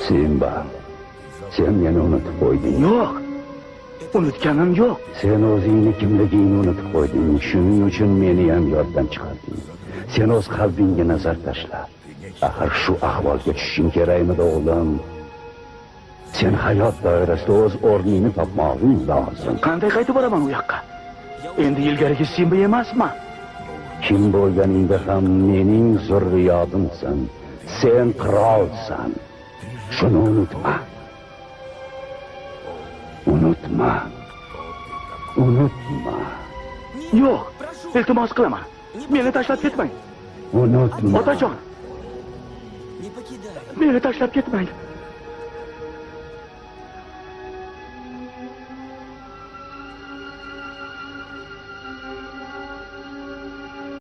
Simba, sen meni unutib qo'yding. Yo'q. Unutganim yo'q. Sen o'zingni kimligingni unutib qo'yding. Shuning uchun meni ham yoddan chiqarding. Sen o'z qalbingga nazar tashla. Axir shu ahvolga tushishing kerakmidi o'g'lim? Sen hayot doirasida o'z o'rningni topmoqing lozim. Qanday qaytib boraman u yoqqa? Endi ilgarigi Simba emasman. Kim bo'lganingda ham mening zurriyotimsan. Sen qirolsan. Shuni unutma. Unutma. Unutma. Yo'q, iltimos qilaman. Meni tashlab ketmang. Unutma. Otajon. Meni tashlab ketmang.